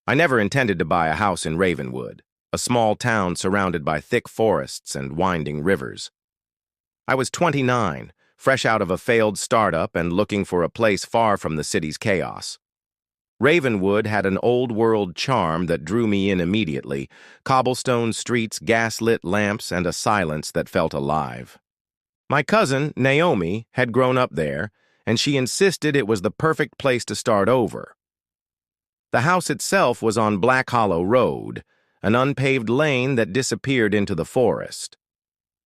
I never intended to buy a house in Ravenwood, a small town surrounded by thick forests and winding rivers. I was 29, fresh out of a failed startup and looking for a place far from the city's chaos. Ravenwood had an old-world charm that drew me in immediately, cobblestone streets, gas-lit lamps, and a silence that felt alive. My cousin, Naomi, had grown up there, and she insisted it was the perfect place to start over. The house itself was on Black Hollow Road, an unpaved lane that disappeared into the forest.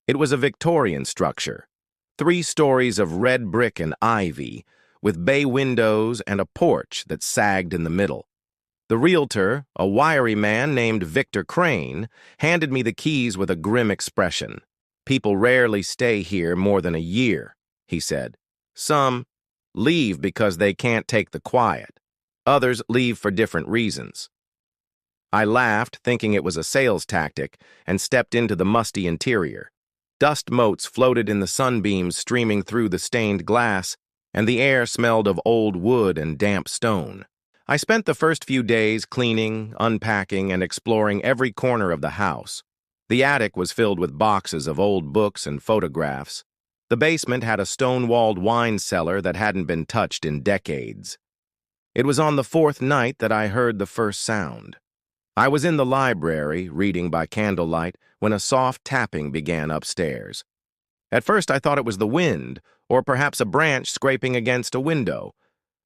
It was a Victorian structure, 3 stories of red brick and ivy, with bay windows and a porch that sagged in the middle. The realtor, a wiry man named Victor Crane, handed me the keys with a grim expression. "People rarely stay here more than a year," he said. "Some leave because they can't take the quiet. Others leave for different reasons." I laughed, thinking it was a sales tactic, and stepped into the musty interior. Dust motes floated in the sunbeams streaming through the stained glass, and the air smelled of old wood and damp stone. I spent the first few days cleaning, unpacking, and exploring every corner of the house. The attic was filled with boxes of old books and photographs. The basement had a stone-walled wine cellar that hadn't been touched in decades. It was on the 4th night that I heard the first sound. I was in the library, reading by candlelight, when a soft tapping began upstairs. At first I thought it was the wind, or perhaps a branch scraping against a window.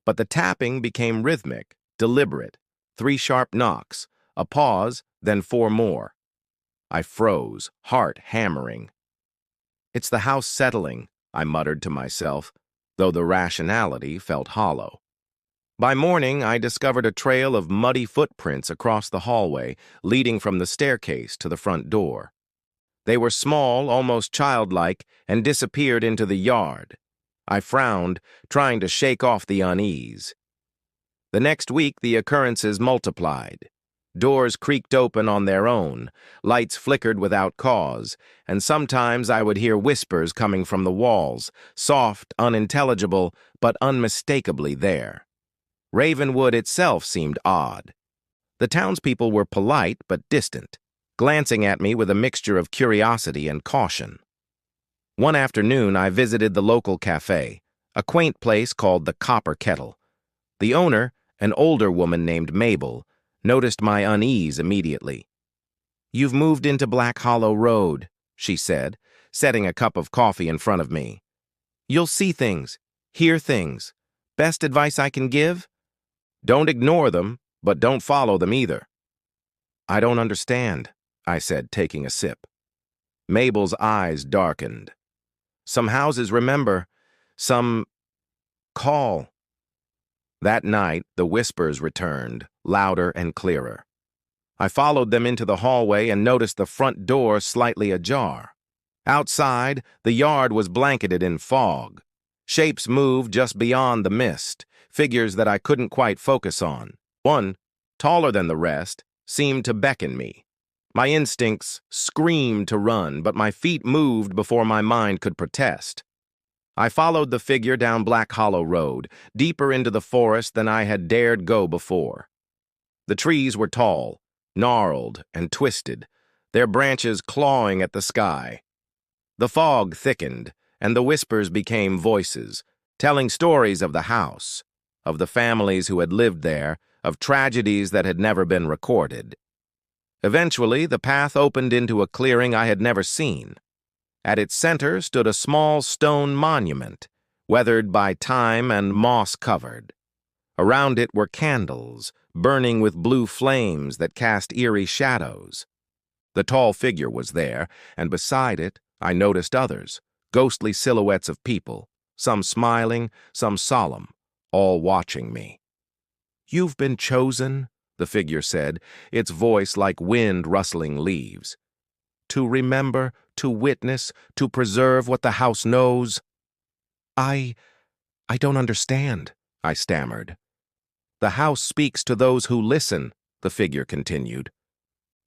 But the tapping became rhythmic, deliberate, 3 sharp knocks, a pause, then 4 more. I froze, heart hammering. "It's the house settling," I muttered to myself, though the rationality felt hollow. By morning, I discovered a trail of muddy footprints across the hallway, leading from the staircase to the front door. They were small, almost childlike, and disappeared into the yard. I frowned, trying to shake off the unease. The next week, the occurrences multiplied. Doors creaked open on their own, lights flickered without cause, and sometimes I would hear whispers coming from the walls, soft, unintelligible, but unmistakably there. Ravenwood itself seemed odd. The townspeople were polite but distant, glancing at me with a mixture of curiosity and caution. One afternoon, I visited the local cafe, a quaint place called the Copper Kettle. The owner, an older woman named Mabel, noticed my unease immediately. "You've moved into Black Hollow Road," she said, setting a cup of coffee in front of me. "You'll see things, hear things. Best advice I can give? Don't ignore them, but don't follow them either." "I don't understand," I said, taking a sip. Mabel's eyes darkened. "Some houses remember, some call." That night, the whispers returned, louder and clearer. I followed them into the hallway and noticed the front door slightly ajar. Outside, the yard was blanketed in fog. Shapes moved just beyond the mist, figures that I couldn't quite focus on. One, taller than the rest, seemed to beckon me. My instincts screamed to run, but my feet moved before my mind could protest. I followed the figure down Black Hollow Road, deeper into the forest than I had dared go before. The trees were tall, gnarled, and twisted, their branches clawing at the sky. The fog thickened, and the whispers became voices, telling stories of the house, of the families who had lived there, of tragedies that had never been recorded. Eventually, the path opened into a clearing I had never seen. At its center stood a small stone monument, weathered by time and moss-covered. Around it were candles, burning with blue flames that cast eerie shadows. The tall figure was there, and beside it I noticed others, ghostly silhouettes of people, some smiling, some solemn, all watching me. "You've been chosen," the figure said, its voice like wind rustling leaves. "To remember, to witness, to preserve what the house knows." I don't understand," I stammered. "The house speaks to those who listen," the figure continued.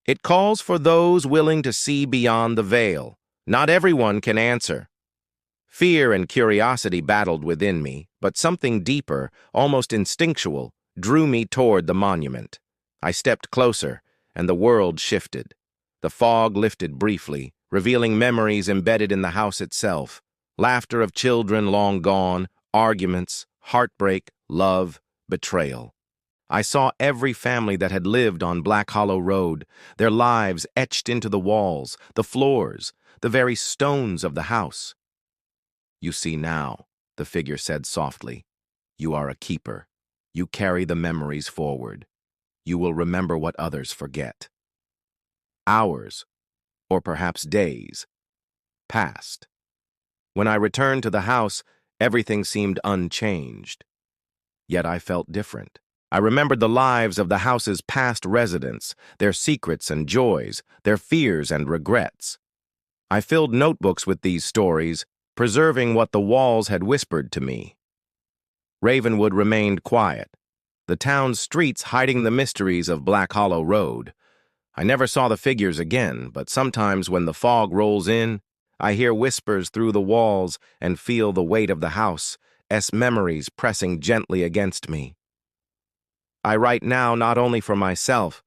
"It calls for those willing to see beyond the veil. Not everyone can answer." Fear and curiosity battled within me, but something deeper, almost instinctual, drew me toward the monument. I stepped closer, and the world shifted. The fog lifted briefly, revealing memories embedded in the house itself. Laughter of children long gone, arguments, heartbreak, love, betrayal. I saw every family that had lived on Black Hollow Road, their lives etched into the walls, the floors, the very stones of the house. "You see now," the figure said softly. "You are a keeper. You carry the memories forward. You will remember what others forget." Hours, or perhaps days, passed. When I returned to the house, everything seemed unchanged. Yet I felt different. I remembered the lives of the house's past residents, their secrets and joys, their fears and regrets. I filled notebooks with these stories, preserving what the walls had whispered to me. Ravenwood remained quiet, the town's streets hiding the mysteries of Black Hollow Road. I never saw the figures again, but sometimes when the fog rolls in, I hear whispers through the walls and feel the weight of the house's memories pressing gently against me. I write now not only for myself,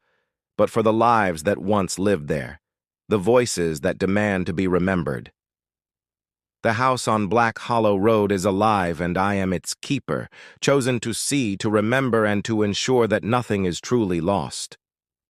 but for the lives that once lived there, the voices that demand to be remembered. The house on Black Hollow Road is alive, and I am its keeper, chosen to see, to remember, and to ensure that nothing is truly lost.